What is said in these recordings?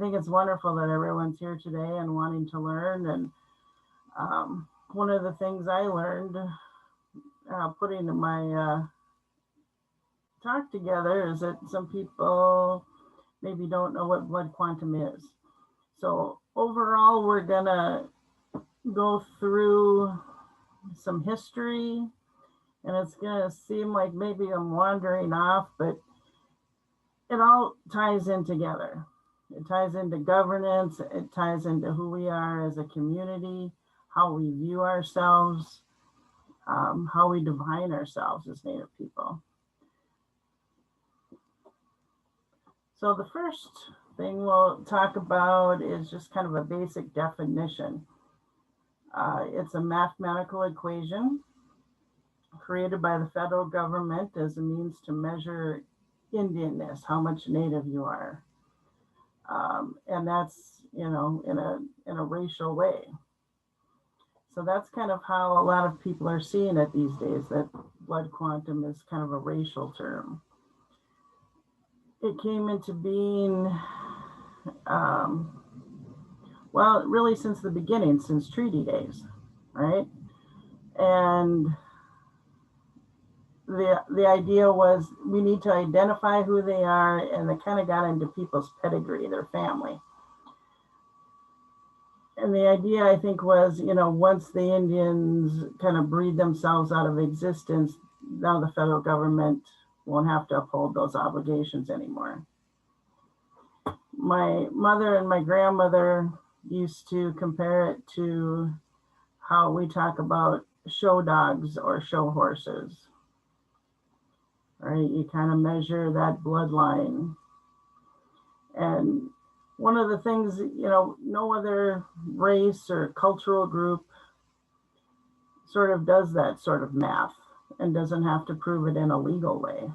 think it's wonderful that everyone's here today and wanting to learn. And one of the things I learned putting my talk together is that some people maybe don't know what blood quantum is. So, overall, we're going to go through some history, and it's going to seem like maybe I'm wandering off, but it all ties in together. It ties into governance, it ties into who we are as a community, how we view ourselves, how we define ourselves as Native people. So, the first thing we'll talk about is just kind of a basic definition. It's a mathematical equation created by the federal government as a means to measure Indianness, how much Native you are. And that's, in a racial way. So that's kind of how a lot of people are seeing it these days, that blood quantum is kind of a racial term. It came into being, really since the beginning, since treaty days, right? And the idea was we need to identify who they are, and they kind of got into people's pedigree, their family. And the idea, I think, was, once the Indians kind of breed themselves out of existence, now the federal government won't have to uphold those obligations anymore. My mother and my grandmother used to compare it to how we talk about show dogs or show horses, right? You kind of measure that bloodline. And one of the things, no other race or cultural group sort of does that sort of math and doesn't have to prove it in a legal way,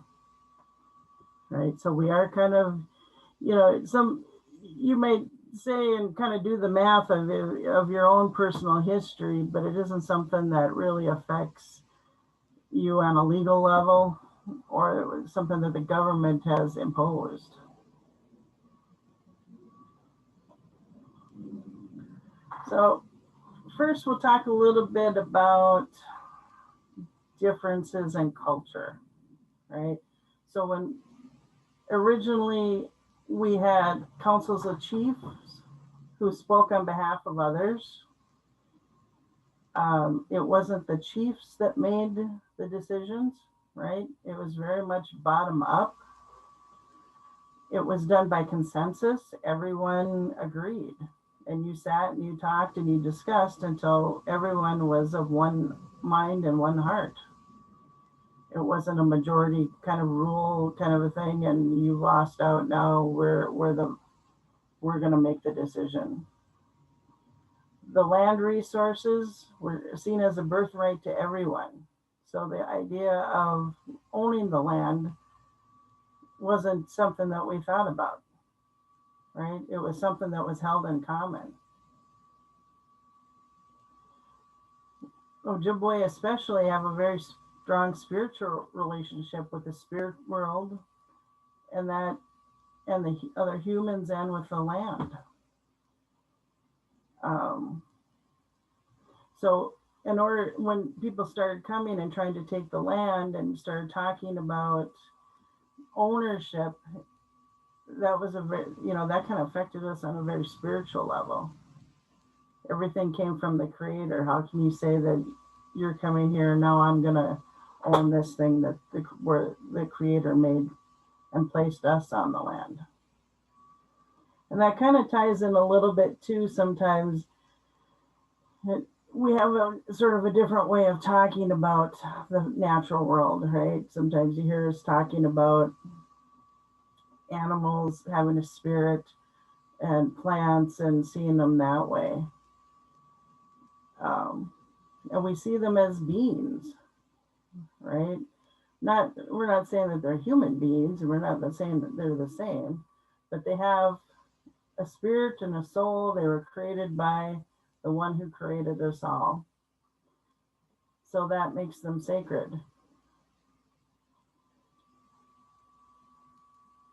right? So we are kind of, you may say and kind of do the math of your own personal history, but it isn't something that really affects you on a legal level or something that the government has imposed. So first, we'll talk a little bit about differences in culture, right? So when originally we had councils of chiefs who spoke on behalf of others, it wasn't the chiefs that made the decisions, right? It was very much bottom up. It was done by consensus. Everyone agreed. And you sat and you talked and you discussed until everyone was of one mind and one heart. It wasn't a majority kind of rule kind of a thing, and you lost out. Now we're going to make the decision. The land resources were seen as a birthright to everyone. So the idea of owning the land wasn't something that we thought about, right? It was something that was held in common. Ojibwe especially have a very strong spiritual relationship with the spirit world and the other humans and with the land. So when people started coming and trying to take the land and started talking about ownership, that was that kind of affected us on a very spiritual level. Everything came from the creator. How can you say that you're coming here and now I'm gonna own this thing that the creator made and placed us on the land? And that kind of ties in a little bit too. Sometimes we have a sort of a different way of talking about the natural world, right? Sometimes you hear us talking about animals having a spirit and plants and seeing them that way. And we see them as beings, right? We're not saying that they're human beings, and we're not saying that they're the same, but they have a spirit and a soul. They were created by the one who created us all. So that makes them sacred.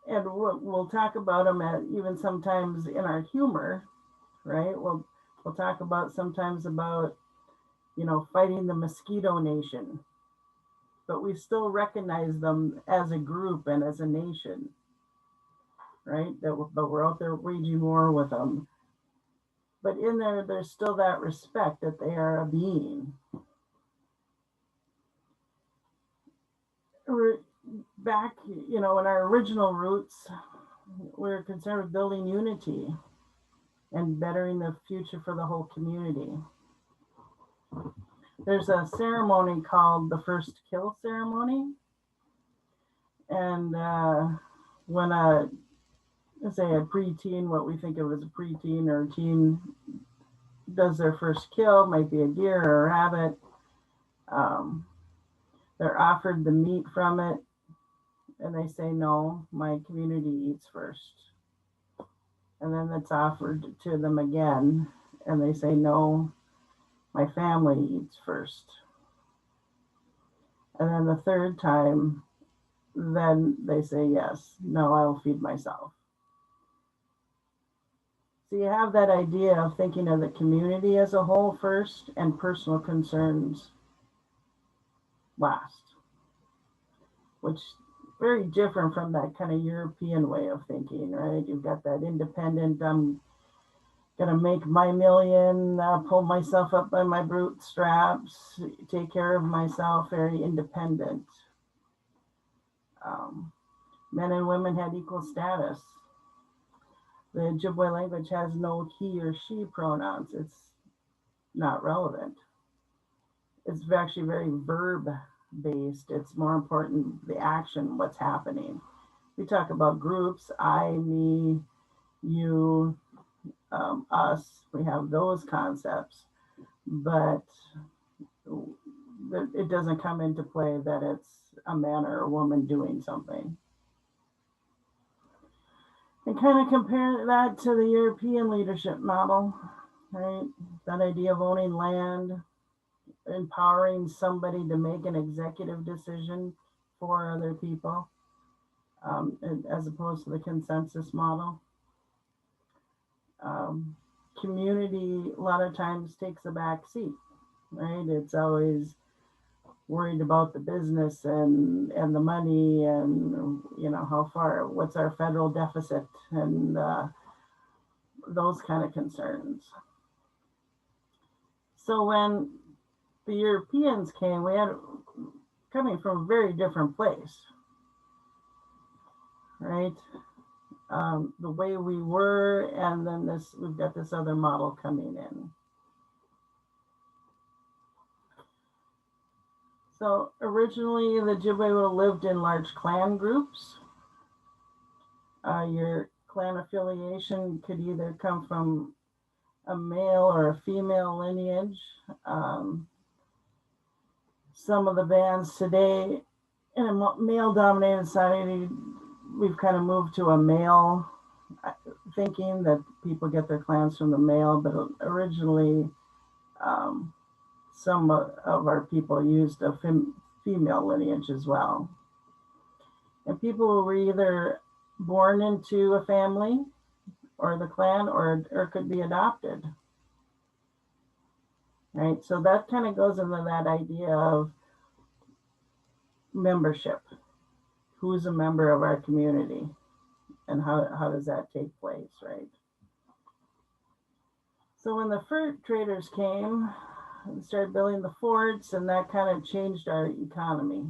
And we'll talk about them at even sometimes in our humor, right? We'll talk about sometimes about, fighting the mosquito nation, but we still recognize them as a group and as a nation, right? But we're out there waging war with them. But in there, there's still that respect that they are a being. We're back, in our original roots, we're concerned with building unity and bettering the future for the whole community. There's a ceremony called the first kill ceremony. And when let's say a preteen, what we think of as a preteen or a teen does their first kill, might be a deer or a rabbit, um, they're offered the meat from it, and they say, no, my community eats first. And then it's offered to them again, and they say, no, my family eats first. And then the third time, then they say, yes, no, I'll feed myself. So you have that idea of thinking of the community as a whole first and personal concerns last, which very different from that kind of European way of thinking, right? You've got that independent, I'm gonna make my million, pull myself up by my bootstraps, take care of myself, very independent. Men and women had equal status. The Ojibwe language has no he or she pronouns. It's not relevant. It's actually very verb based. It's more important the action, what's happening. We talk about groups, I, me, you, us. We have those concepts, but it doesn't come into play that it's a man or a woman doing something. And kind of compare that to the European leadership model, right? That idea of owning land, empowering somebody to make an executive decision for other people, as opposed to the consensus model. Community, a lot of times, takes a back seat, right? It's always worried about the business and the money and how far, what's our federal deficit and those kind of concerns. So when the Europeans came, we had coming from a very different place, right? The way we were, and then we've got this other model coming in. So originally, the Ojibwe would have lived in large clan groups. Your clan affiliation could either come from a male or a female lineage. Some of the bands today, in a male-dominated society, we've kind of moved to a male thinking that people get their clans from the male, but originally some of our people used a female lineage as well. And people were either born into a family or the clan or could be adopted. Right? So that kind of goes into that idea of membership. Who's a member of our community and how does that take place, right? So when the fur traders came, we started building the forts, and that kind of changed our economy.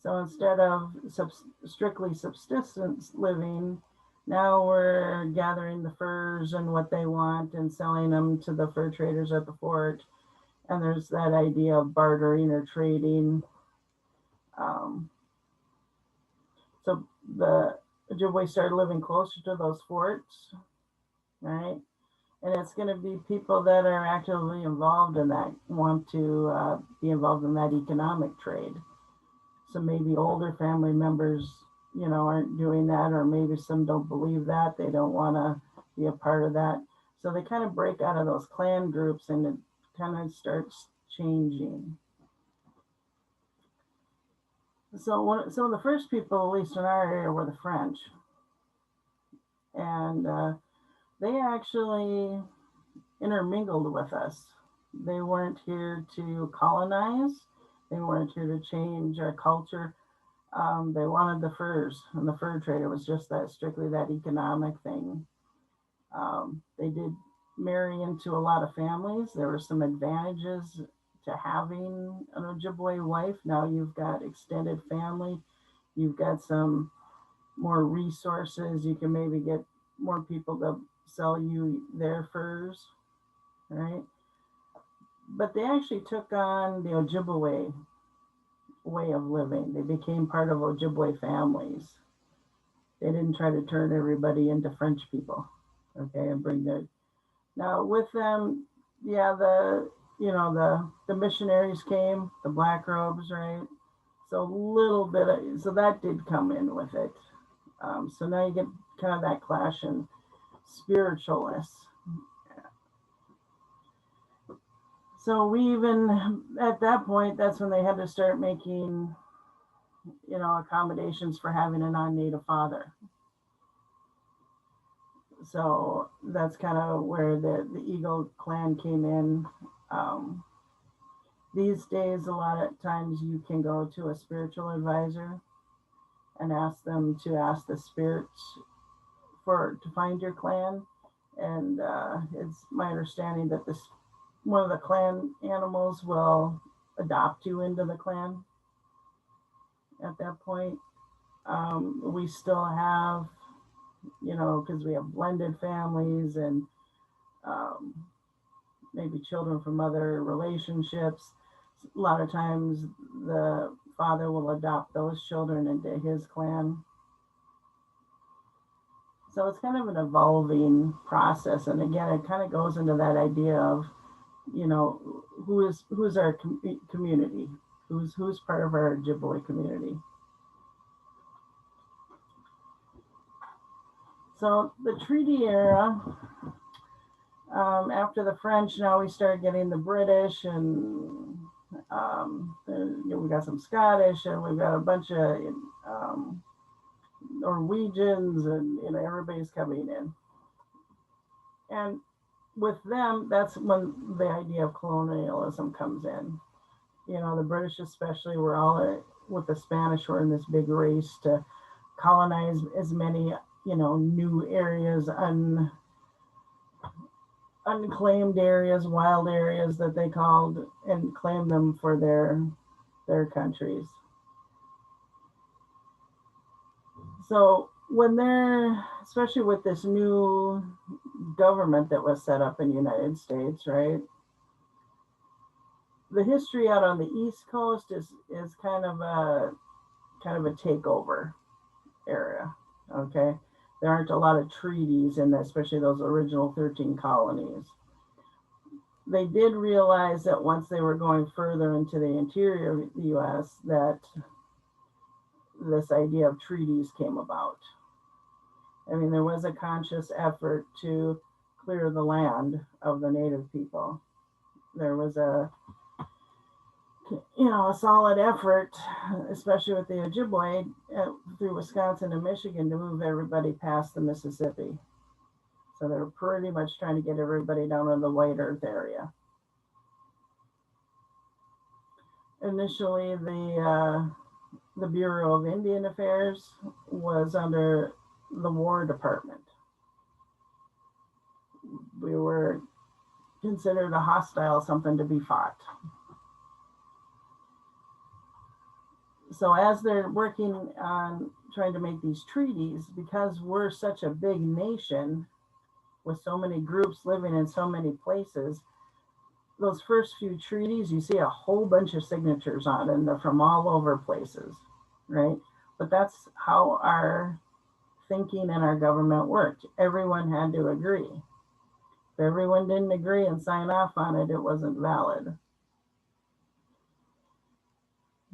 So instead of strictly subsistence living, now we're gathering the furs and what they want and selling them to the fur traders at the fort. And there's that idea of bartering or trading. So the Ojibwe started living closer to those forts, right? And it's going to be people that are actively involved in that, want to be involved in that economic trade. So maybe older family members, aren't doing that, or maybe some don't believe that. They don't want to be a part of that. So they kind of break out of those clan groups and it kind of starts changing. So some of the first people, at least in our area, were the French, and they actually intermingled with us. They weren't here to colonize. They weren't here to change our culture. They wanted the furs, and the fur trade. It was just that strictly that economic thing. They did marry into a lot of families. There were some advantages to having an Ojibwe wife. Now you've got extended family. You've got some more resources. You can maybe get more people to sell you their furs, right? But they actually took on the Ojibwe way of living. They became part of Ojibwe families. They didn't try to turn everybody into French people, okay, and bring their. Now with them, yeah, the missionaries came, the black robes, right? So a little bit so that did come in with it. So now you get kind of that clash in spiritualness. So we even at that point, that's when they had to start making, accommodations for having a non-native father. So that's kind of where the Eagle clan came in. Um, these days, a lot of times you can go to a spiritual advisor and ask them to ask the spirits for to find your clan. And it's my understanding that this one of the clan animals will adopt you into the clan at that point. We still have, because we have blended families and um, maybe children from other relationships. A lot of times the father will adopt those children into his clan. So it's kind of an evolving process. And again, it kind of goes into that idea of, who's our community, who's part of our Ojibwe community. So the treaty era, after the French, now we started getting the British, and we got some Scottish, and we've got a bunch of um, Norwegians, and everybody's coming in. And with them, that's when the idea of colonialism comes in. The British, especially, were all with the Spanish, were in this big race to colonize as many, new areas, unclaimed areas, wild areas that they called, and claim them for their countries. So when they're, especially with this new government that was set up in the United States, right? The history out on the East Coast is kind of a takeover area. Okay, there aren't a lot of treaties in, especially those original 13 colonies. They did realize that once they were going further into the interior of the U.S., that this idea of treaties came about. I mean, there was a conscious effort to clear the land of the native people. There was a solid effort, especially with the Ojibwe through Wisconsin and Michigan, to move everybody past the Mississippi. So they were pretty much trying to get everybody down in the White Earth area. Initially, the Bureau of Indian Affairs was under the War Department. We were considered a hostile, something to be fought. So as they're working on trying to make these treaties, because we're such a big nation with so many groups living in so many places, those first few treaties, you see a whole bunch of signatures on, and they're from all over places, right? But that's how our thinking and our government worked. Everyone had to agree. If everyone didn't agree and sign off on it, it wasn't valid.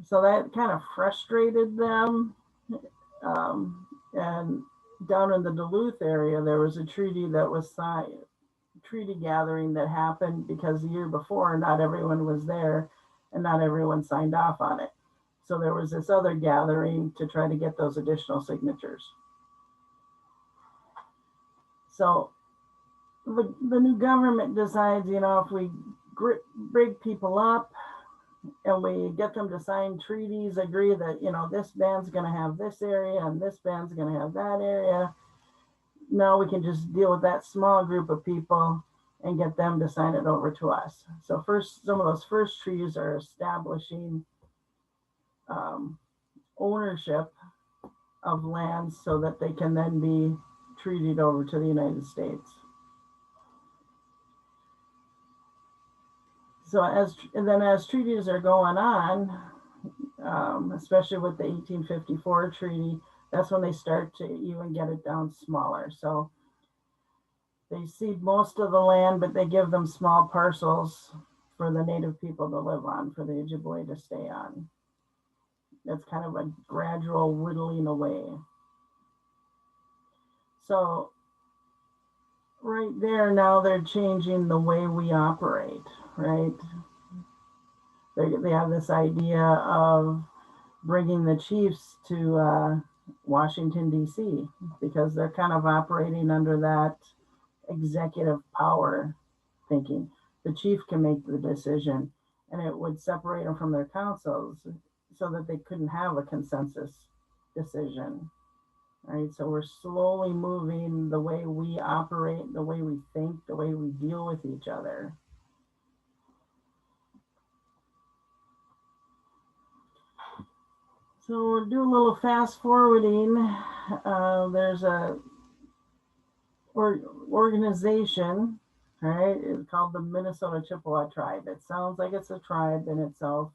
So that kind of frustrated them. And down in the Duluth area, there was a treaty that was signed, treaty gathering that happened because the year before, not everyone was there and not everyone signed off on it. So there was this other gathering to try to get those additional signatures. So the new government decides, if we break people up and we get them to sign treaties, agree that, this band's going to have this area and this band's going to have that area. Now we can just deal with that small group of people and get them to sign it over to us. So first, some of those first treaties are establishing ownership of lands so that they can then be treated over to the United States. So as treaties are going on, especially with the 1854 treaty, that's when they start to even get it down smaller. So they cede most of the land, but they give them small parcels for the native people to live on, for the Ojibwe to stay on. That's kind of a gradual whittling away. So right there, now they're changing the way we operate, right? They have this idea of bringing the chiefs to Washington, D.C., because they're kind of operating under that executive power thinking. The chief can make the decision, and it would separate them from their councils so that they couldn't have a consensus decision, right? So we're slowly moving the way we operate, the way we think, the way we deal with each other. So we'll do a little fast forwarding. There's a organization, right? It's called the Minnesota Chippewa Tribe. It sounds like it's a tribe in itself.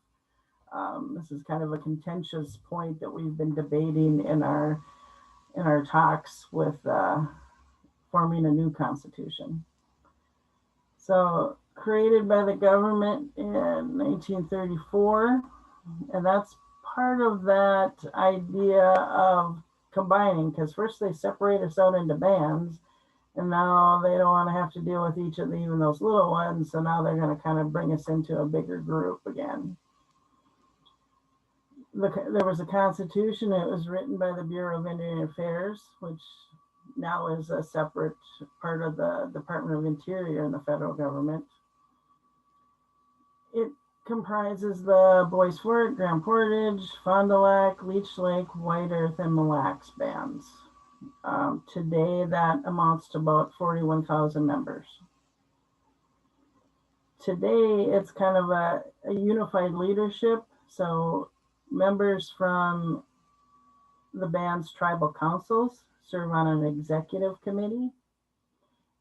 This is kind of a contentious point that we've been debating in our talks with forming a new constitution. So created by the government in 1934, and that's part of that idea of combining, because first they separate us out into bands, and now they don't want to have to deal with each of even those little ones, so now they're going to kind of bring us into a bigger group again. There was a constitution. It was written by the Bureau of Indian Affairs, which now is a separate part of the Department of Interior in the federal government. It comprises the Bois Forte, Grand Portage, Fond du Lac, Leech Lake, White Earth, and Mille Lacs bands. Today, that amounts to about 41,000 members. Today, it's kind of a unified leadership. So members from the band's tribal councils serve on an executive committee,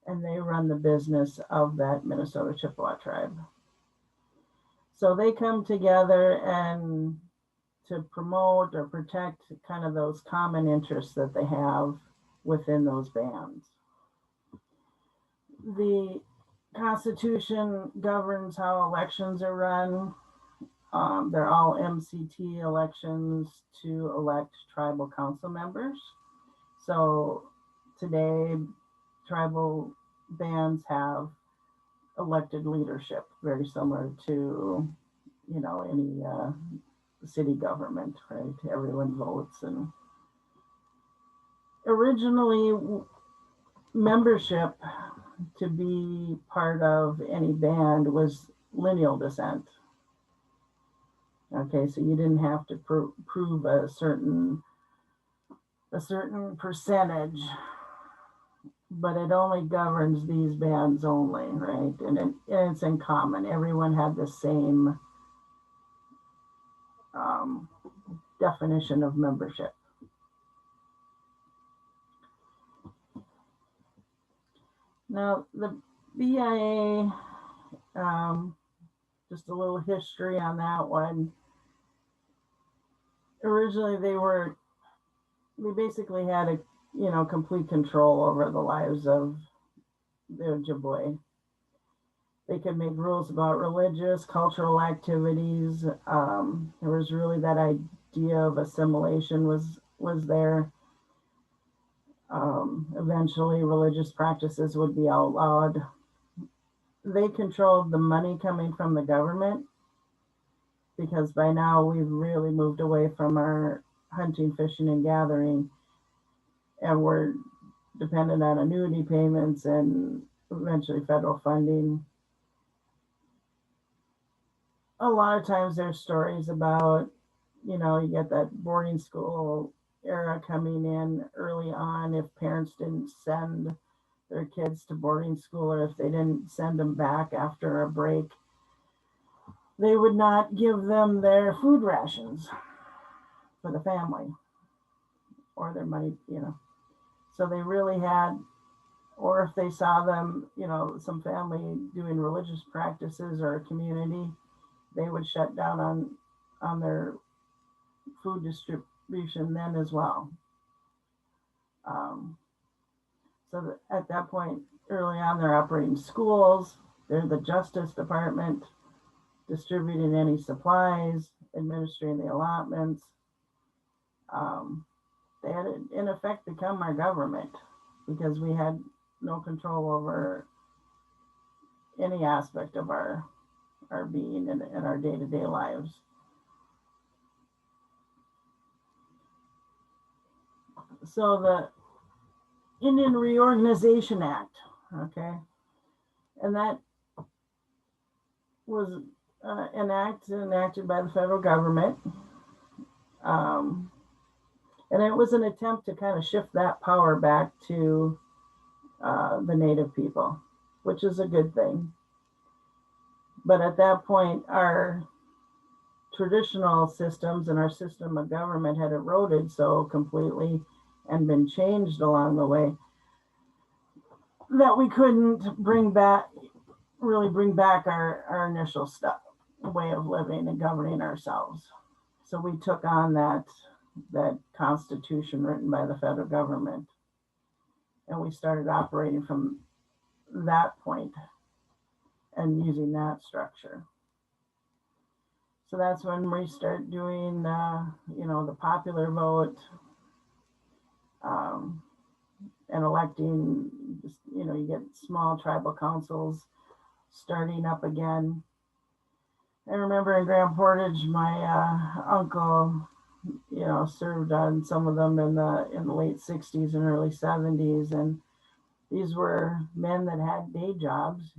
and they run the business of that Minnesota Chippewa tribe. So they come together and to promote or protect kind of those common interests that they have within those bands. The Constitution governs how elections are run. They're all MCT elections to elect tribal council members. So today, tribal bands have elected leadership, very similar to, any city government, right? Everyone votes. And originally, membership to be part of any band was lineal descent. Okay, so you didn't have to prove a certain percentage, but it only governs these bands only, right? And it's in common. Everyone had the same definition of membership. Now, the BIA, just a little history on that one. Originally, they basically had complete control over the lives of the Ojibwe. They could make rules about religious, cultural activities. There was really that idea of assimilation was there. Eventually, religious practices would be outlawed. They controlled the money coming from the government, because by now we've really moved away from our hunting, fishing, and gathering, and we're dependent on annuity payments and eventually federal funding. A lot of times there's stories about, you get that boarding school era coming in early on. If parents didn't send their kids to boarding school, or if they didn't send them back after a break, they would not give them their food rations for the family or their money. So they really had, or if they saw them, some family doing religious practices or a community, they would shut down on their food distribution then as well. So at that point, early on, they're operating schools. They're the Justice Department, distributing any supplies, administering the allotments. They had, in effect, become our government because we had no control over any aspect of our being and our day-to-day lives. So the Indian Reorganization Act, okay, and that was an act enacted by the federal government, and it was an attempt to kind of shift that power back to the Native people, which is a good thing. But at that point, our traditional systems and our system of government had eroded so completely and been changed along the way that we couldn't bring back our initial stuff, way of living and governing ourselves. So we took on that constitution written by the federal government, and we started operating from that point and using that structure. So that's when we start doing, the popular vote, and electing, you get small tribal councils starting up again. I remember in Grand Portage, my uncle, served on some of them in the late 60s and early 70s. And these were men that had day jobs.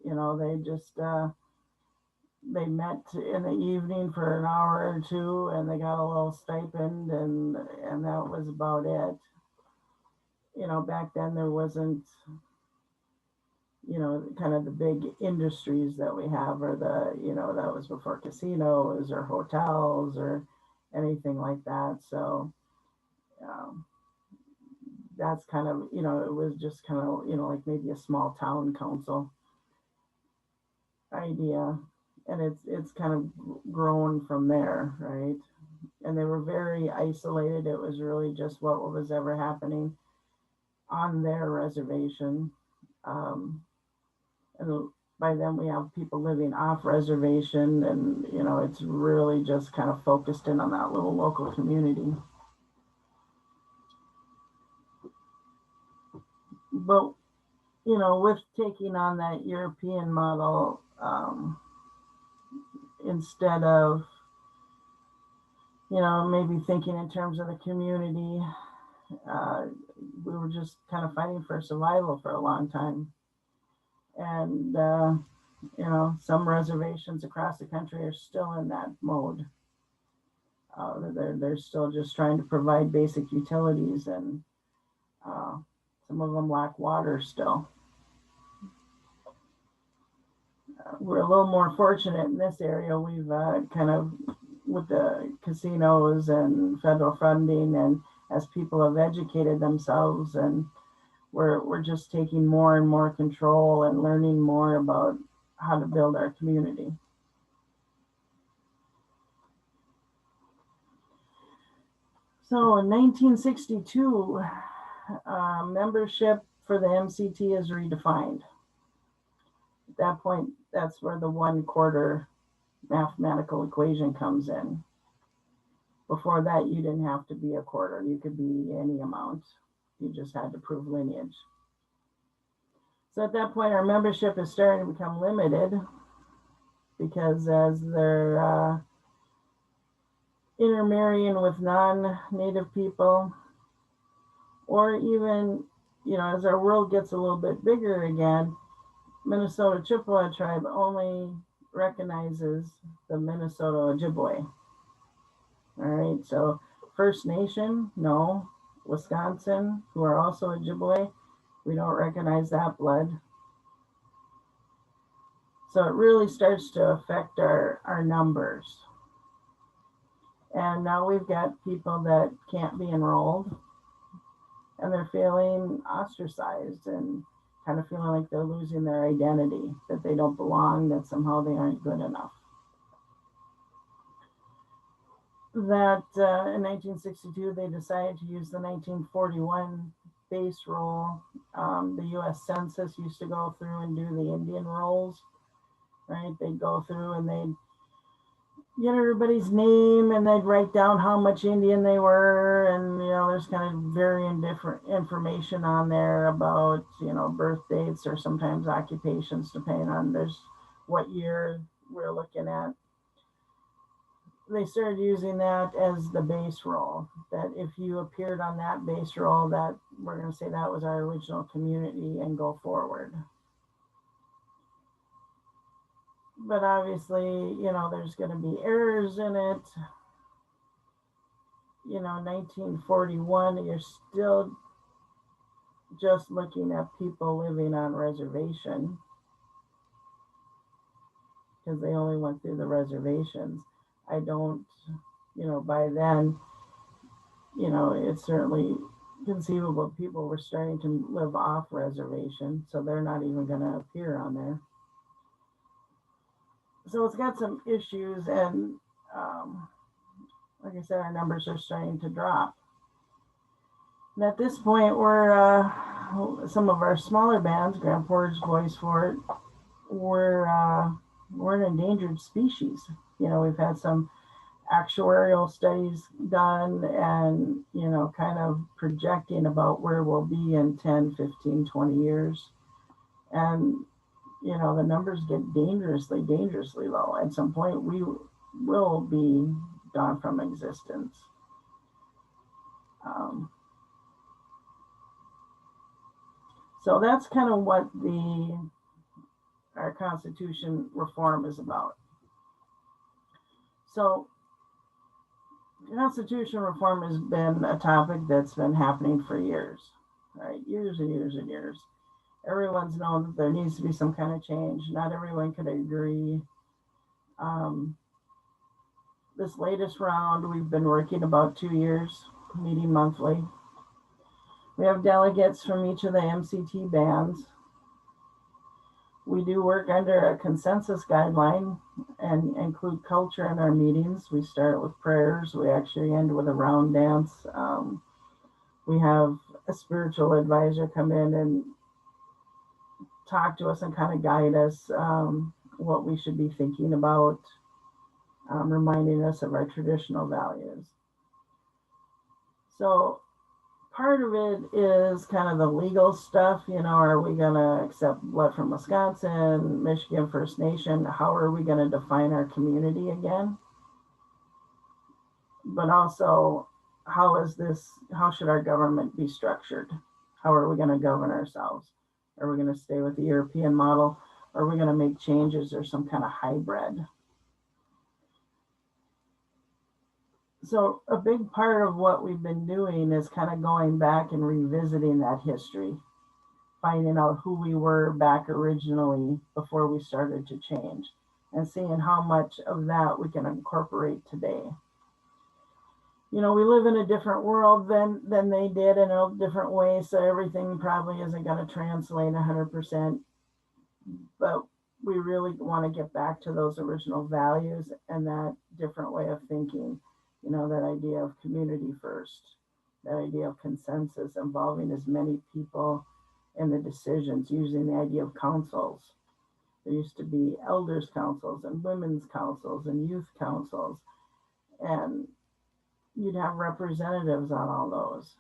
They just, they met in the evening for an hour or two, and they got a little stipend, and that was about it. Back then there wasn't, kind of the big industries that we have, or that was before casinos or hotels or anything like that. So that's kind of, it was just kind of, like maybe a small town council idea. And it's kind of grown from there, right? And they were very isolated. It was really just what was ever happening on their reservation. And by then we have people living off reservation, and it's really just kind of focused in on that little local community. But with taking on that European model, instead of maybe thinking in terms of the community, we were just kind of fighting for survival for a long time. And some reservations across the country are still in that mode. They're still just trying to provide basic utilities, and some of them lack water still. We're a little more fortunate in this area. We've kind of, with the casinos and federal funding, and as people have educated themselves, and we're just taking more and more control and learning more about how to build our community. So in 1962, membership for the MCT is redefined. At that point, that's where the 1/4 mathematical equation comes in. Before that, you didn't have to be a quarter. You could be any amount. You just had to prove lineage. So at that point, our membership is starting to become limited, because as they're intermarrying with non-native people, or even, as our world gets a little bit bigger again, Minnesota Chippewa tribe only recognizes the Minnesota Ojibwe. All right, so First Nation, no. Wisconsin, who are also Ojibwe, we don't recognize that blood. So it really starts to affect our numbers. And now we've got people that can't be enrolled, and they're feeling ostracized and kind of feeling like they're losing their identity, that they don't belong, that somehow they aren't good enough. That in 1962, they decided to use the 1941 base roll. The US Census used to go through and do the Indian rolls, right? They'd go through and they'd get everybody's name and they'd write down how much Indian they were. And, there's kind of varying different information on there about, birth dates or sometimes occupations, depending on what year we're looking at. They started using that as the base roll, that if you appeared on that base roll, that we're going to say that was our original community and go forward. But obviously, there's going to be errors in it. 1941, you're still just looking at people living on reservation, because they only went through the reservations. I don't, by then, it's certainly conceivable people were starting to live off reservation, so they're not even going to appear on there. So it's got some issues, and like I said, our numbers are starting to drop. And at this point, we're some of our smaller bands, Grand Portage, Boys Fort, we're an endangered species. We've had some actuarial studies done and, kind of projecting about where we'll be in 10, 15, 20 years. And, the numbers get dangerously low. At some point, we will be gone from existence. So that's kind of what our Constitution reform is about. So Constitution reform has been a topic that's been happening for years, right? Years and years and years. Everyone's known that there needs to be some kind of change. Not everyone could agree. This latest round, we've been working about 2 years, meeting monthly. We have delegates from each of the MCT bands. We do work under a consensus guideline and include culture in our meetings. We start with prayers. We actually end with a round dance. We have a spiritual advisor come in and talk to us and kind of guide us what we should be thinking about, reminding us of our traditional values. So part of it is kind of the legal stuff. Are we going to accept blood from Wisconsin, Michigan, First Nation? How are we going to define our community again? But also, how should our government be structured? How are we going to govern ourselves? Are we going to stay with the European model? Or are we going to make changes or some kind of hybrid? So a big part of what we've been doing is kind of going back and revisiting that history, finding out who we were back originally before we started to change, and seeing how much of that we can incorporate today. We live in a different world than they did, in a different way, so everything probably isn't going to translate 100%, but we really want to get back to those original values and that different way of thinking. That idea of community first, that idea of consensus, involving as many people in the decisions, using the idea of councils. There used to be elders councils and women's councils and youth councils, and you'd have representatives on all those,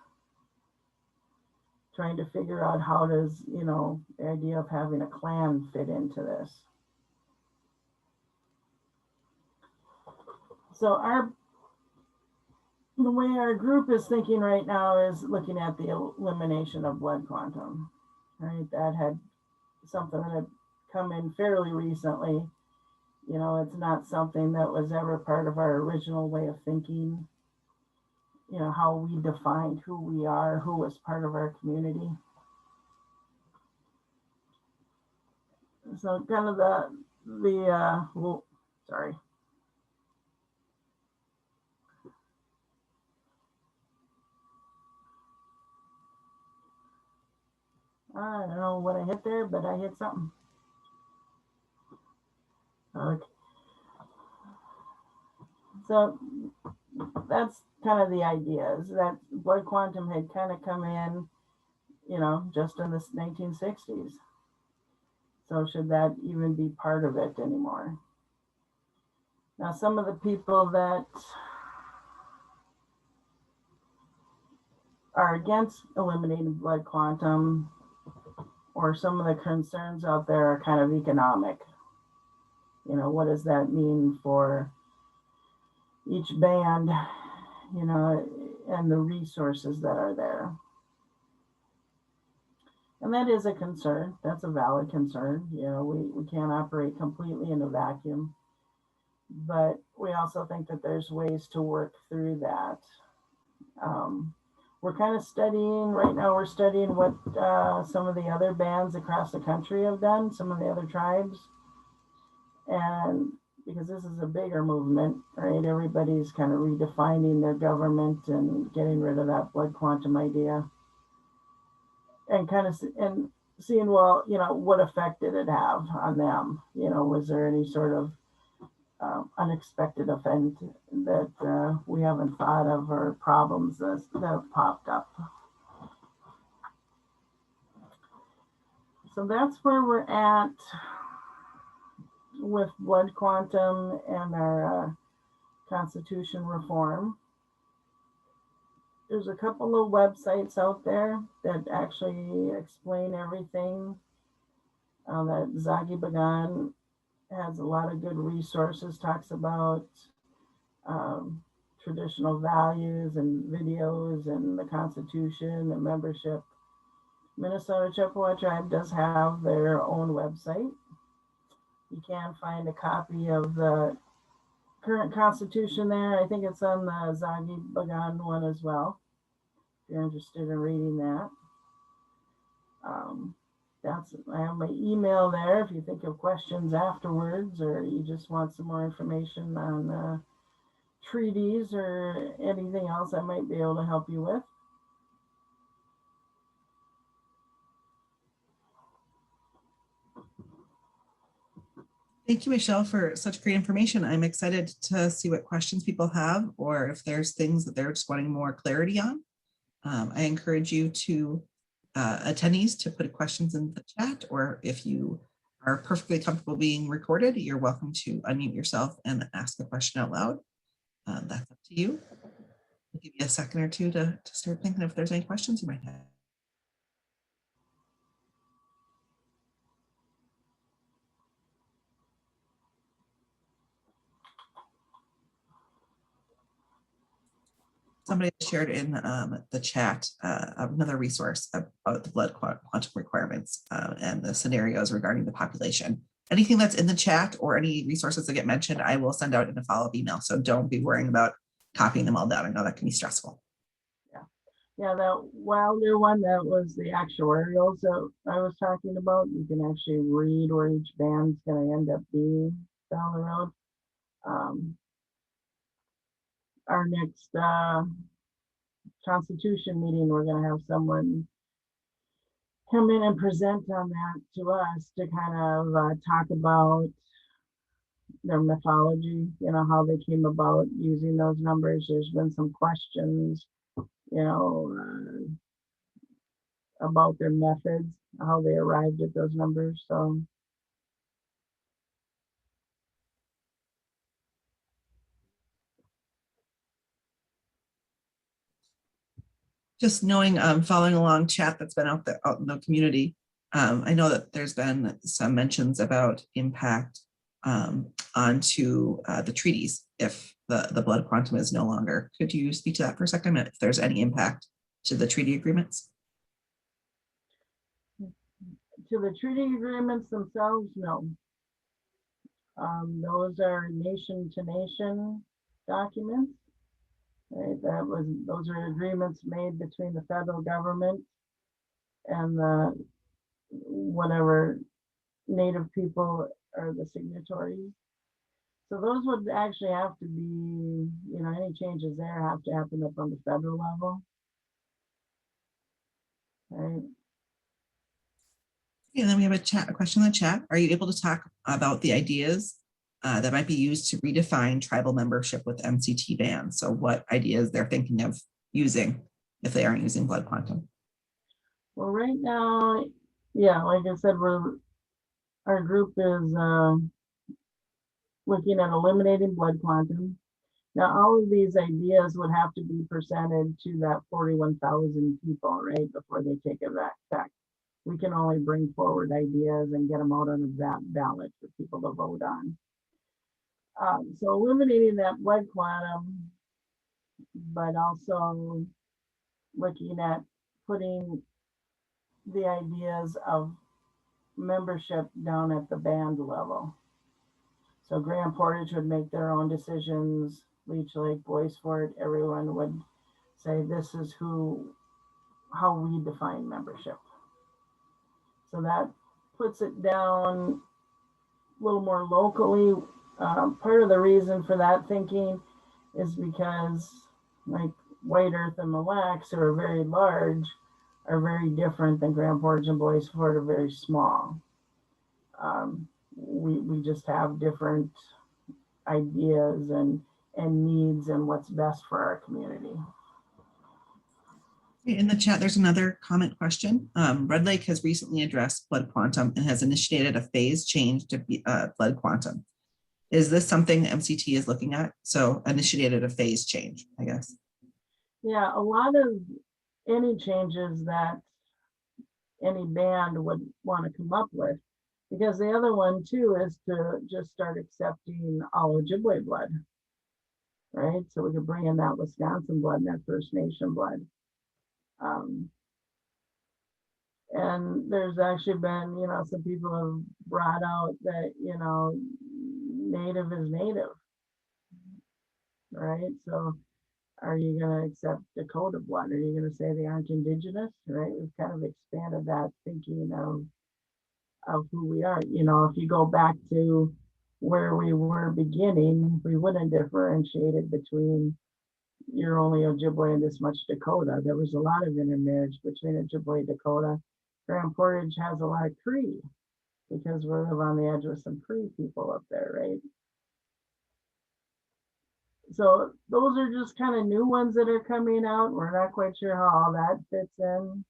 trying to figure out how does, the idea of having a clan fit into this. So our The way our group is thinking right now is looking at the elimination of blood quantum, right? That had something that had come in fairly recently. You know, it's not something that was ever part of our original way of thinking, you know, how we defined who we are, who was part of our community. So kind of well, sorry. I don't know what I hit there, but I hit something. Okay. So that's kind of the idea, is that blood quantum had kind of come in, you know, just in the 1960s. So should that even be part of it anymore? Now, some of the people that are against eliminating blood quantum, or some of the concerns out there, are kind of economic. You know, what does that mean for each band, you know, and the resources that are there? And that is a concern. That's a valid concern. You know, we can't operate completely in a vacuum, but we also think that there's ways to work through that. Um, we're kind of studying right now, we're studying what some of the other bands across the country have done, some of the other tribes. And because this is a bigger movement, right? Everybody's kind of redefining their government and getting rid of that blood quantum idea. And kind of and seeing, well, you know, what effect did it have on them? You know, was there any sort of unexpected event that we haven't thought of, or problems that have popped up? So that's where we're at with blood quantum and our constitution reform. There's a couple of websites out there that actually explain everything. That Zagi Bagan has a lot of good resources, talks about um, traditional values and videos and the Constitution and membership. Minnesota Chippewa Tribe does have their own website. You can find a copy of the current Constitution there. I think it's on the Zagi Bagan one as well, if you're interested in reading that. I have my email there if you think of questions afterwards, or you just want some more information on treaties or anything else I might be able to help you with. Thank you, Michelle, for such great information. I'm excited to see what questions people have, or if there's things that they're just wanting more clarity on. I encourage you to attendees to put questions in the chat, or if you are perfectly comfortable being recorded, you're welcome to unmute yourself and ask the question out loud. That's up to you. I'll give you a second or two to start thinking if there's any questions you might have. Somebody shared in the chat another resource about the blood quantum requirements and the scenarios regarding the population. Anything that's in the chat or any resources that get mentioned, I will send out in a follow-up email. So don't be worrying about copying them all down. I know that can be stressful. Yeah, that Wilder one, that was the actuarials that I was talking about. You can actually read where each band's going to end up being down the road. Our next Constitution meeting, we're going to have someone come in and present on that to us to kind of talk about their mythology, you know, how they came about using those numbers. There's been some questions, you know, about their methods, how they arrived at those numbers. So just knowing, following along chat that's been out there out in the community, I know that there's been some mentions about impact onto the treaties if the blood quantum is no longer. Could you speak to that for a second, if there's any impact to the treaty agreements? To the treaty agreements themselves, no. Those are nation to nation documents. Right? Those are agreements made between the federal government and the whatever native people are the signatories. So those would actually have to be, any changes there have to happen up on the federal level. Right. And then we have a question in the chat. Are you able to talk about the ideas that might be used to redefine tribal membership with MCT bands? So what ideas they're thinking of using if they aren't using blood quantum? Well, right now, yeah, like I said, our group is looking at eliminating blood quantum. Now, all of these ideas would have to be presented to that 41,000 people, right, before they take effect. We can only bring forward ideas and get them out on a ballot for people to vote on. So eliminating that blood quantum, but also looking at putting the ideas of membership down at the band level. So Grand Portage would make their own decisions, Leech Lake, Bois Forte, everyone would say this is how we define membership. So that puts it down a little more locally. Part of the reason for that thinking is because like White Earth and Mille Lacs, who are very large, are very different than Grand Portage and Bois Forte are very small. We just have different ideas and needs and what's best for our community. In the chat, there's another comment question. Red Lake has recently addressed blood quantum and has initiated a phase change to blood quantum. Is this something MCT is looking at? So initiated a phase change, I guess. Yeah, a lot of any changes that any band would want to come up with, because the other one too is to just start accepting all Ojibwe blood, right? So we could bring in that Wisconsin blood and that First Nation blood. And there's actually been, some people have brought out that, native is native, right? So are you going to accept Dakota blood? Are you going to say they aren't indigenous, right? We've kind of expanded that thinking of who we are. If you go back to where we were beginning, we wouldn't differentiated between you're only Ojibwe and this much Dakota. There was a lot of intermarriage between Ojibwe and Dakota. Grand Portage has a lot of Cree because we live on the edge with some Cree people up there, right? So those are just kind of new ones that are coming out. We're not quite sure how all that fits in.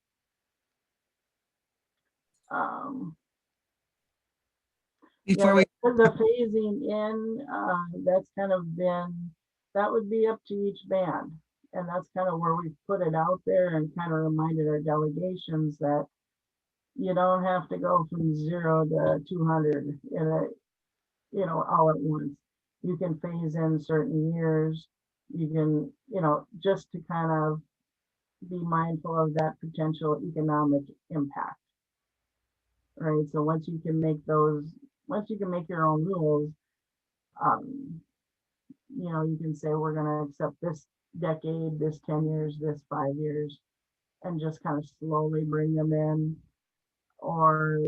Before the phasing in, that's kind of been, that would be up to each band. And that's kind of where we put it out there and kind of reminded our delegations that you don't have to go from 0 to 200 all at once. You can phase in certain years. You can, just to kind of be mindful of that potential economic impact. Right. So once you can make your own rules, you can say we're going to accept this decade, this 10 years, this 5 years, and just kind of slowly bring them in. Or,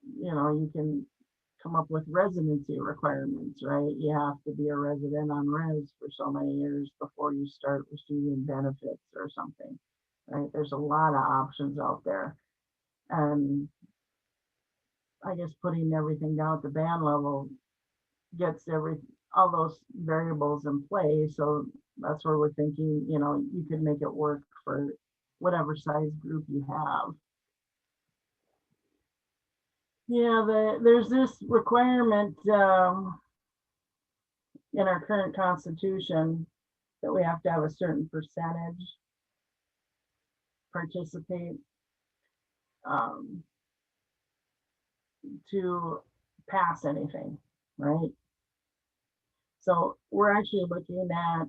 you can come up with residency requirements, right? You have to be a resident on res for so many years before you start receiving benefits or something, right? There's a lot of options out there. And I guess putting everything down at the band level gets all those variables in play. So that's where we're thinking, you could make it work for whatever size group you have. Yeah, there's this requirement in our current constitution that we have to have a certain percentage participate to pass anything. right? So we're actually looking at,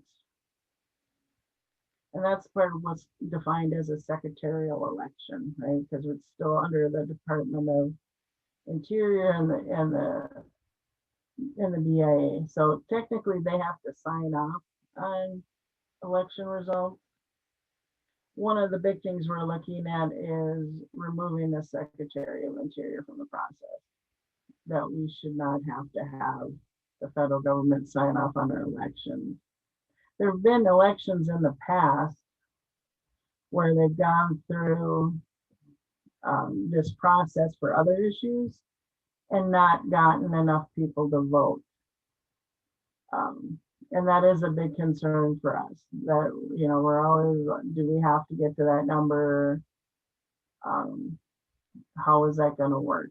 and that's part of what's defined as a secretarial election, right? Because it's still under the Department of Interior and the BIA. So technically they have to sign off on election results. One of the big things we're looking at is removing the Secretary of Interior from the process. That we should not have to have the federal government sign off on our elections. There have been elections in the past where they've gone through this process for other issues and not gotten enough people to vote. And that is a big concern for us, that, you know, we're always, do we have to get to that number? How is that going to work?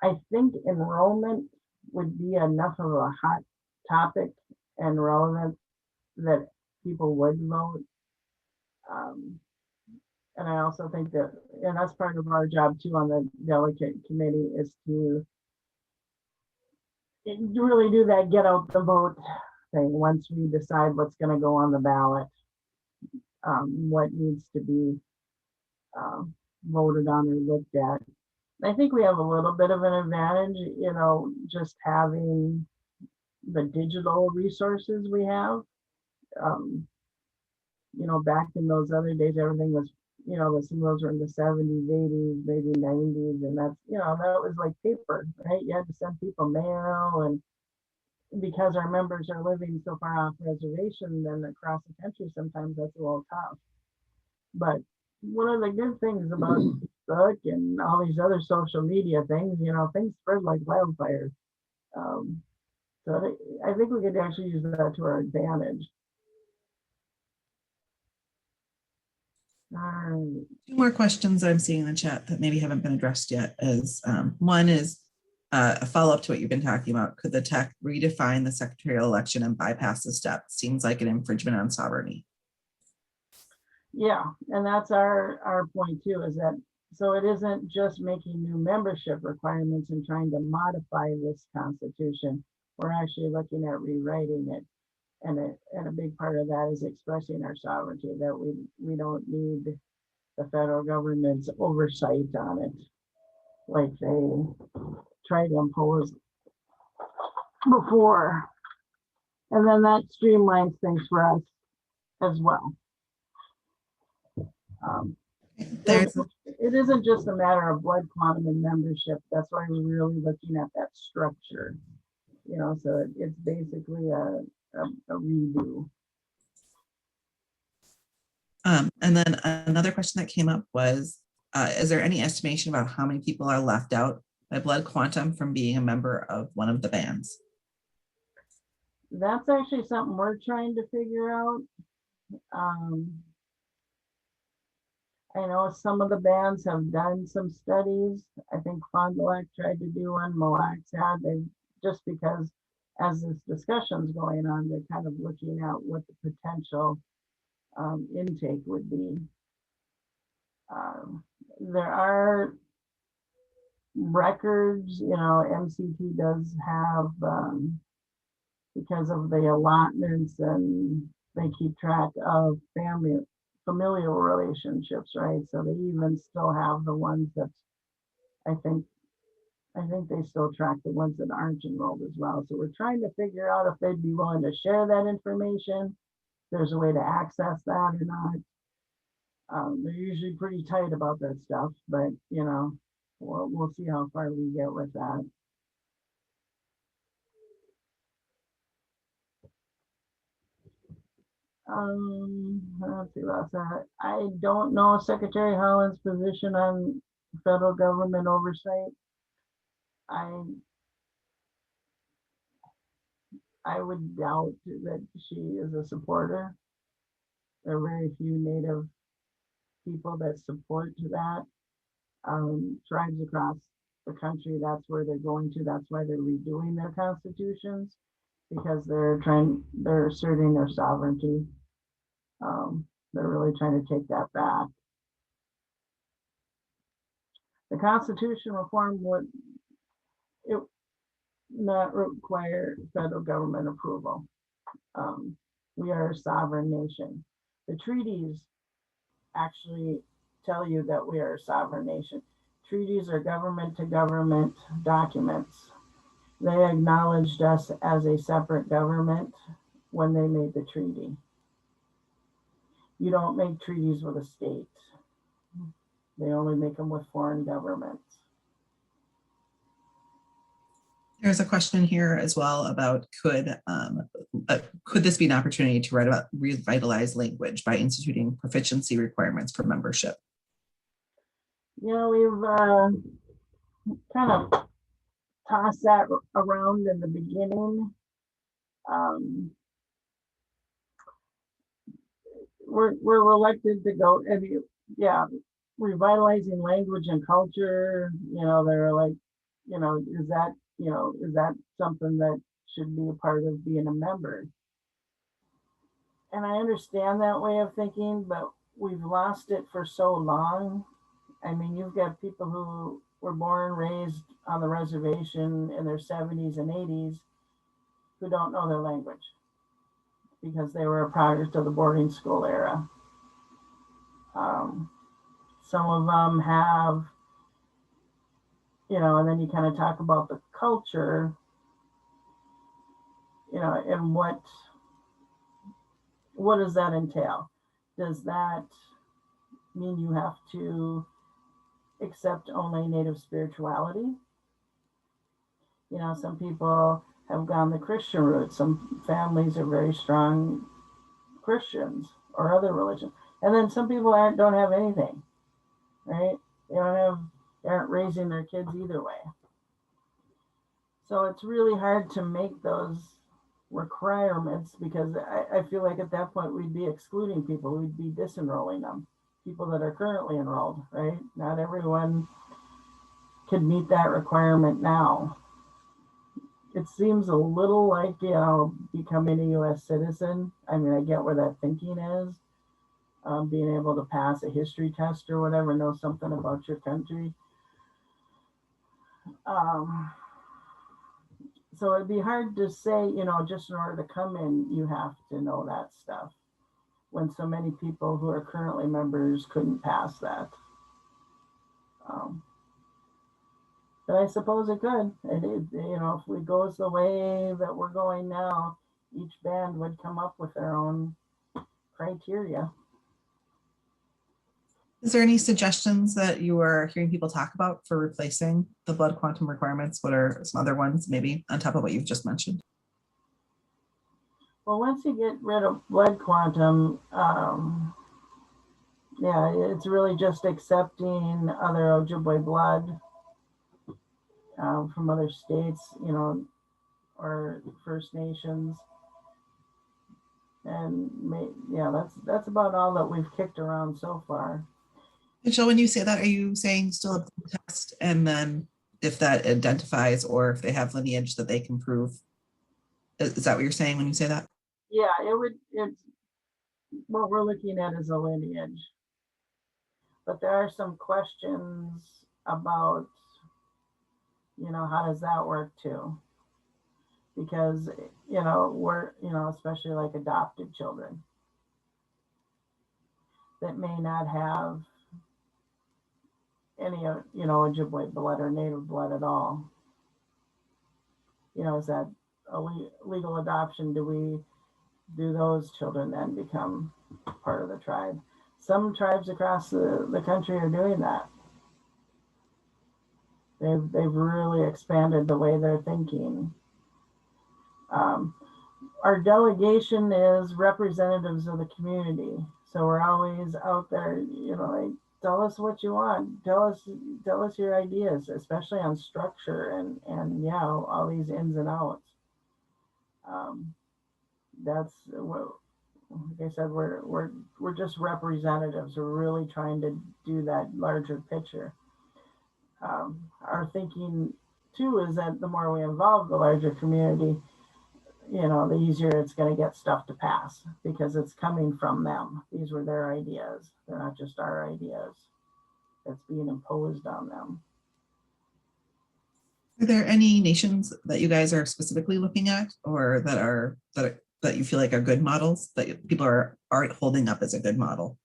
I think enrollment would be enough of a hot topic and relevant that people would vote. And I also think that, and that's part of our job too on the delegate committee, is to really do that get out the vote thing once we decide what's going to go on the ballot, what needs to be voted on or looked at. I think we have a little bit of an advantage, you know, just having the digital resources we have. You know, back in those other days, everything was, you know, some of those were in the 70s, 80s, maybe 90s, and that's, you know, that was like paper, right? You had to send people mail, and because our members are living so far off reservation and across the country, sometimes that's a little tough. But one of the good things about Facebook and all these other social media things, you know, things spread like wildfire. So I think we could actually use that to our advantage. Two more questions I'm seeing in the chat that maybe haven't been addressed yet is one is a follow-up to what you've been talking about. Could the tech redefine the secretarial election and bypass the step? Seems like an infringement on sovereignty. Yeah, and that's our point too, is that, so it isn't just making new membership requirements and trying to modify this constitution. We're actually looking at rewriting it. And a big part of that is expressing our sovereignty, that we don't need the federal government's oversight on it, like they tried to impose before. And then that streamlines things for us as well. It isn't just a matter of blood quantum and membership. That's why we're really looking at that structure, you know, so it's basically a redo. And then another question that came up was, is there any estimation about how many people are left out by blood quantum from being a member of one of the bands? That's actually something we're trying to figure out. I know some of the bands have done some studies. I think Fond du Lac tried to do one, Mille Lacs had, just because as this discussion's going on, they're kind of looking at what the potential intake would be. There are records, you know, MCT does have, because of the allotments, and they keep track of familial relationships, right? So they even still have the ones that I think they still track the ones that aren't enrolled as well. So we're trying to figure out if they'd be willing to share that information. There's a way to access that or not. They're usually pretty tight about that stuff, but you know, we'll see how far we get with that. Let's see what's that. I don't know Secretary Haaland's position on federal government oversight. I would doubt that she is a supporter. There are very few Native people that support that. Tribes across the country, that's where they're going to. That's why they're redoing their constitutions, because they're asserting their sovereignty. They're really trying to take that back. The Constitution reform not require federal government approval. We are a sovereign nation. The treaties actually tell you that we are a sovereign nation. Treaties are government to government documents. They acknowledged us as a separate government when they made the treaty. You don't make treaties with a state. They only make them with foreign governments. There's a question here as well about could this be an opportunity to write about revitalize language by instituting proficiency requirements for membership? Yeah, we've kind of tossed that around in the beginning. We're reluctant to go, and yeah, revitalizing language and culture. They're like, is that something that should be a part of being a member? And I understand that way of thinking, but we've lost it for so long. I mean, you've got people who were born, raised on the reservation in their 70s and 80s who don't know their language because they were a product of the boarding school era. Some of them have, and then you kind of talk about the culture, and what does that entail? Does that mean you have to accept only native spirituality? Some people have gone the Christian route. Some families are very strong Christians or other religions. And then some people don't have anything, right? They aren't raising their kids either way. So it's really hard to make those requirements because I feel like at that point we'd be excluding people. We'd be disenrolling them, people that are currently enrolled, right? Not everyone could meet that requirement now. It seems a little like, becoming a U.S. citizen. I mean, I get where that thinking is. Being able to pass a history test or whatever, know something about your country. So it'd be hard to say, just in order to come in, you have to know that stuff when so many people who are currently members couldn't pass that. But I suppose it could. If it goes the way that we're going now, each band would come up with their own criteria. Is there any suggestions that you are hearing people talk about for replacing the blood quantum requirements? What are some other ones, maybe on top of what you've just mentioned? Well, once you get rid of blood quantum, it's really just accepting other Ojibwe blood from other states, or First Nations. And that's about all that we've kicked around so far. Mitchell, when you say that, are you saying still a blood test, and then if that identifies or if they have lineage that they can prove? Is that what you're saying when you say that? Yeah, it's what we're looking at is a lineage. But there are some questions about, how does that work too? Because, we're, especially like adopted children that may not have any, Ojibwe blood or native blood at all. Is that a legal adoption? Do those children then become part of the tribe? Some tribes across the country are doing that. They've really expanded the way they're thinking. Our delegation is representatives of the community. So we're always out there, like, tell us what you want. Tell us your ideas, especially on structure and all these ins and outs. That's what, like I said, we're just representatives. We're really trying to do that larger picture. Our thinking too is that the more we involve the larger community, the easier it's going to get stuff to pass because it's coming from them. These were their ideas. They're not just our ideas that's being imposed on them. Are there any nations that you guys are specifically looking at, or that you feel like are good models that people are holding up as a good model?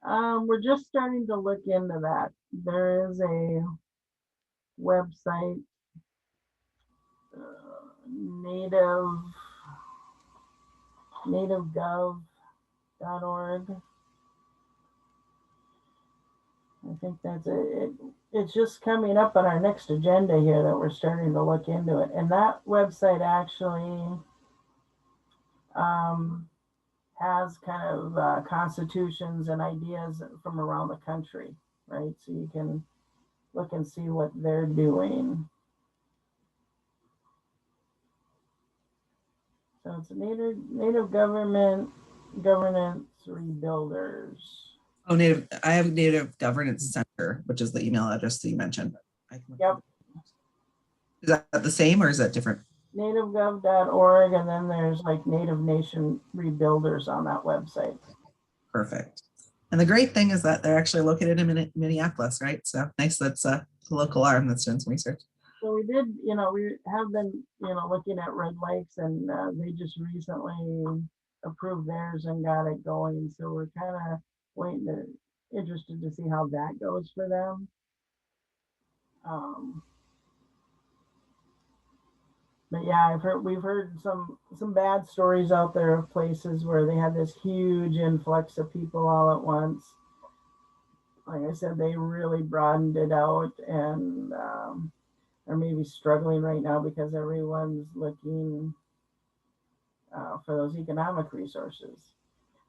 We're just starting to look into that. There is a website, nativegov.org. I think that's it. It's just coming up on our next agenda here that we're starting to look into it. And that website actually has kind of constitutions and ideas from around the country, right? So you can look and see what they're doing. So it's Native governance rebuilders. Oh, I have Native Governance Center, which is the email address that you mentioned. Yep. Is that the same or is that different? nativegov.org, and then there's like Native Nation Rebuilders on that website. Perfect. And the great thing is that they're actually located in Minneapolis, right? So nice, that's a local arm that's doing some research. So we did, we have been, looking at Red Lakes, and they just recently approved theirs and got it going. So we're kind of interested to see how that goes for them. But yeah, we've heard some bad stories out there of places where they had this huge influx of people all at once. Like I said, they really broadened it out, and are maybe struggling right now because everyone's looking for those economic resources.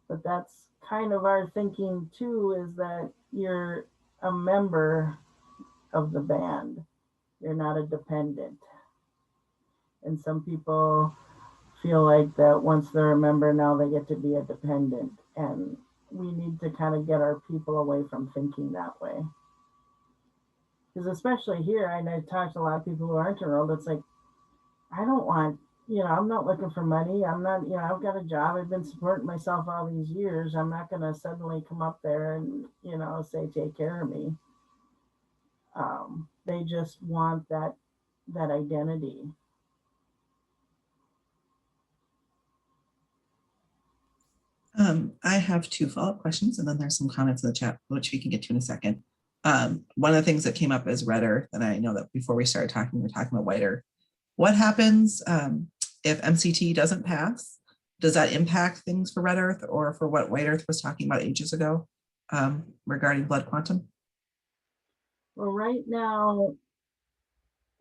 But that's kind of our thinking too, is that you're a member of the band. You're not a dependent. And some people feel like that once they're a member, now they get to be a dependent. And we need to kind of get our people away from thinking that way. Because especially here, and I talked to a lot of people who aren't enrolled, it's like, I don't want, I'm not looking for money. I'm not, I've got a job. I've been supporting myself all these years. I'm not going to suddenly come up there and, say, take care of me. They just want that identity. I have two follow-up questions, and then there's some comments in the chat, which we can get to in a second. One of the things that came up is Red Earth, and I know that before we started talking, we were talking about White Earth. What happens if MCT doesn't pass? Does that impact things for Red Earth or for what White Earth was talking about ages ago regarding blood quantum? Well, right now,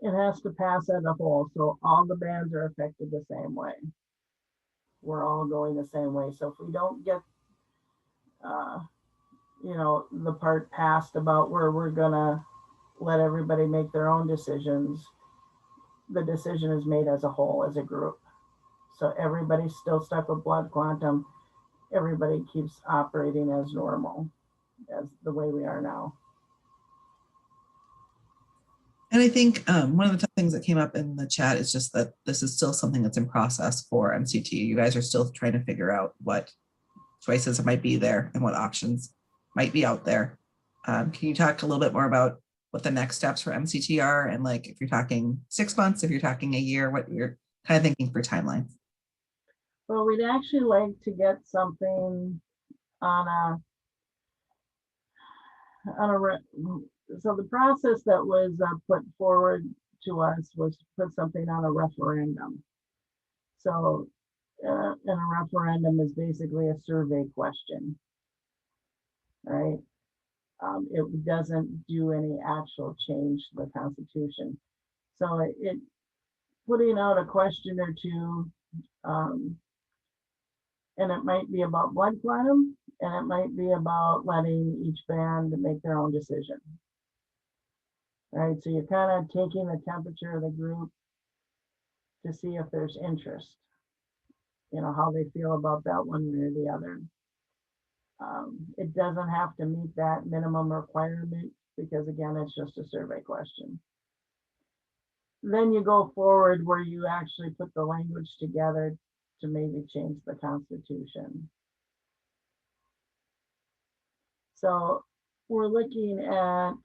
it has to pass as a whole, so all the bands are affected the same way. We're all going the same way. So if we don't get, the part passed about where we're gonna let everybody make their own decisions, the decision is made as a whole, as a group. So everybody's still stuck with blood quantum. Everybody keeps operating as normal, as the way we are now. And I think one of the things that came up in the chat is just that this is still something that's in process for MCT. You guys are still trying to figure out what choices might be there and what options might be out there. Can you talk a little bit more about what the next steps for MCT are, and like if you're talking 6 months, if you're talking a year, what you're kind of thinking for timelines? Well, we'd actually like to get something on so the process that was put forward to us was to put something on a referendum. So and a referendum is basically a survey question, right? It doesn't do any actual change to the Constitution. So it putting out a question or two, and it might be about blood quantum, and it might be about letting each band make their own decision. Right, so you're kind of taking the temperature of the group to see if there's interest, how they feel about that one way or the other. It doesn't have to meet that minimum requirement because, again, it's just a survey question. Then you go forward where you actually put the language together to maybe change the Constitution. So we're looking at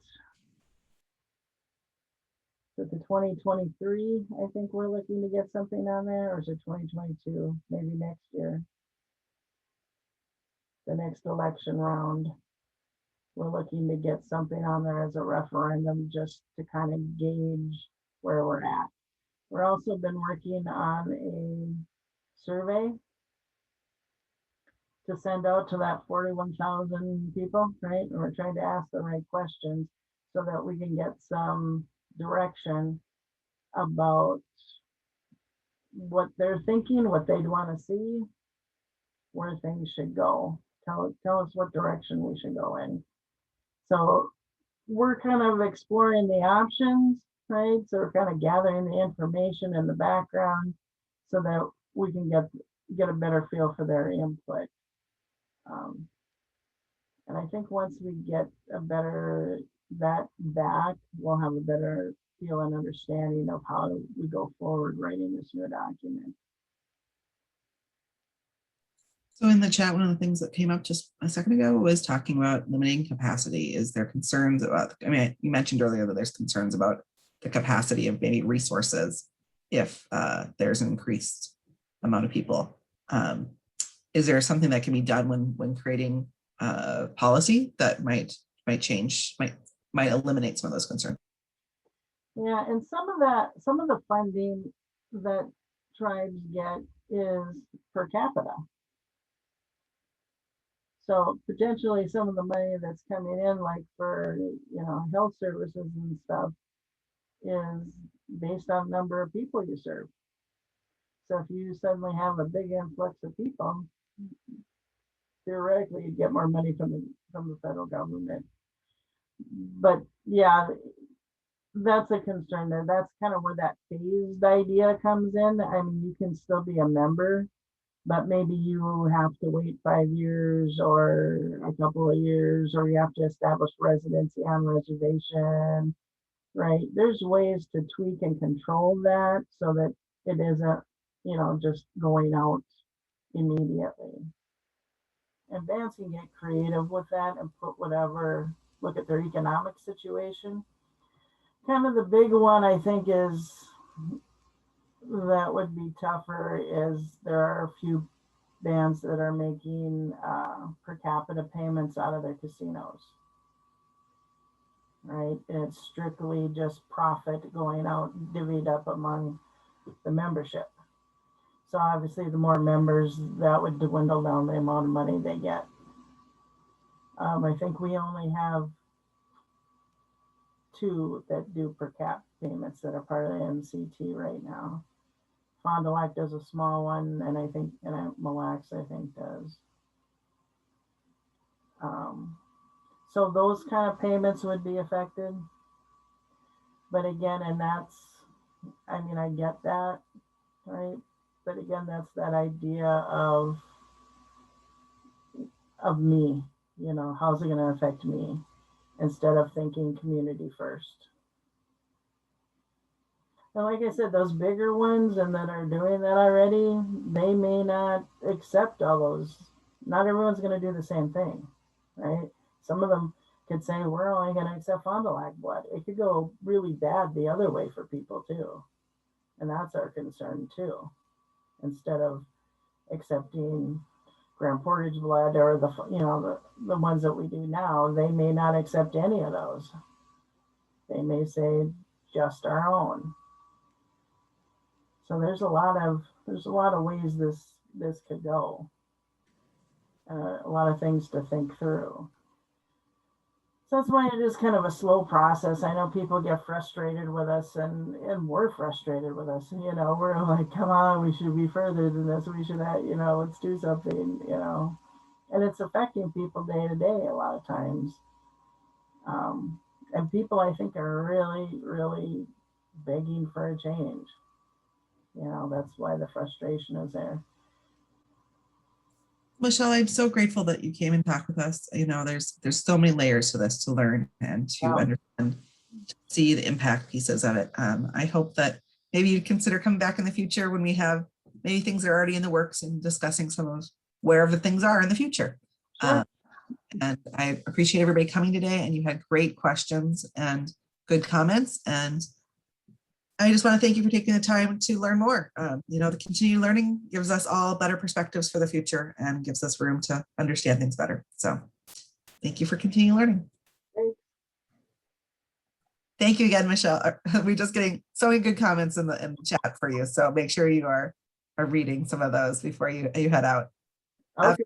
it the 2023? I think we're looking to get something on there, or is it 2022? Maybe next year. The next election round. We're looking to get something on there as a referendum just to kind of gauge where we're at. We're also been working on a survey to send out to that 41,000 people, right? And we're trying to ask the right questions so that we can get some direction about what they're thinking, what they'd want to see, where things should go. Tell us what direction we should go in. So we're kind of exploring the options, right? So we're kind of gathering the information in the background so that we can get a better feel for their input. And I think once we get that back, we'll have a better feel and understanding of how we go forward writing this new document. So in the chat, one of the things that came up just a second ago was talking about limiting capacity. Is there concerns about, I mean, you mentioned earlier that there's concerns about the capacity of maybe resources if there's an increased amount of people. Is there something that can be done when creating policy that might eliminate some of those concerns? Yeah, and some of the funding that tribes get is per capita. So potentially some of the money that's coming in, like for, health services and stuff, is based on number of people you serve. So if you suddenly have a big influx of people, theoretically you get more money from the federal government. But yeah, that's a concern there. That's kind of where that phased idea comes in. I mean, you can still be a member, but maybe you have to wait 5 years or a couple of years, or you have to establish residency on reservation, right? There's ways to tweak and control that so that it isn't, just going out immediately. And Vance can get creative with that and look at their economic situation. Kind of the big one, I think, is that would be tougher is there are a few bands that are making per capita payments out of their casinos, right? And it's strictly just profit going out, divvied up among the membership. So obviously the more members, that would dwindle down the amount of money they get. I think we only have 2 that do per cap payments that are part of the MCT right now. Fond du Lac does a small one, and Mille Lacs, I think, does. So those kind of payments would be affected. But again, I get that, right? But again, that's that idea of me, how's it going to affect me instead of thinking community first. And like I said, those bigger ones and that are doing that already, they may not accept all those. Not everyone's going to do the same thing, right? Some of them could say, we're only going to accept Fond du Lac blood. It could go really bad the other way for people too. And that's our concern too. Instead of accepting Grand Portage blood or the ones that we do now, they may not accept any of those. They may say just our own. So there's a lot of ways this could go. A lot of things to think through. So that's why it is kind of a slow process. I know people get frustrated with us, and we're frustrated with us. We're like, come on, we should be further than this. We should have, let's do something, and it's affecting people day to day a lot of times. And people, I think, are really, really begging for a change. That's why the frustration is there. Michelle, I'm so grateful that you came and talked with us. There's so many layers to this to learn and to understand, to see the impact pieces of it. I hope that maybe you'd consider coming back in the future when we have maybe things that are already in the works and discussing some of wherever things are in the future. Sure. And I appreciate everybody coming today, and you had great questions and good comments. And I just want to thank you for taking the time to learn more. The continued learning gives us all better perspectives for the future and gives us room to understand things better. So thank you for continuing learning. Thanks. Thank you again, Michelle. We're just getting so many good comments in the chat for you. So make sure you are reading some of those before you head out. Okay.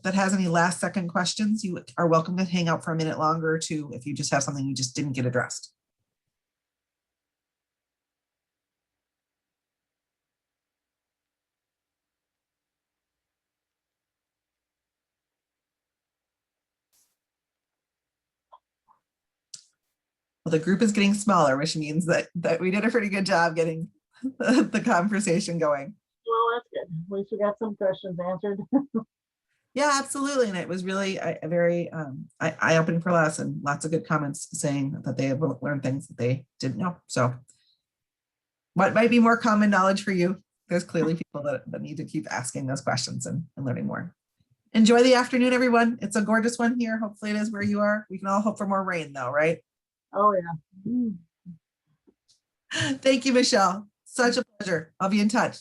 That has any last second questions, you are welcome to hang out for a minute longer or two if you just have something you just didn't get addressed. Well, the group is getting smaller, which means that we did a pretty good job getting the conversation going. Well, that's good. At least we got some questions answered. Yeah, absolutely. And it was really a very eye-opening for us, and lots of good comments saying that they have learned things that they didn't know. So what might be more common knowledge for you? There's clearly people that need to keep asking those questions and learning more. Enjoy the afternoon, everyone. It's a gorgeous one here. Hopefully it is where you are. We can all hope for more rain though, right? Oh, yeah. Thank you, Michelle. Such a pleasure. I'll be in touch.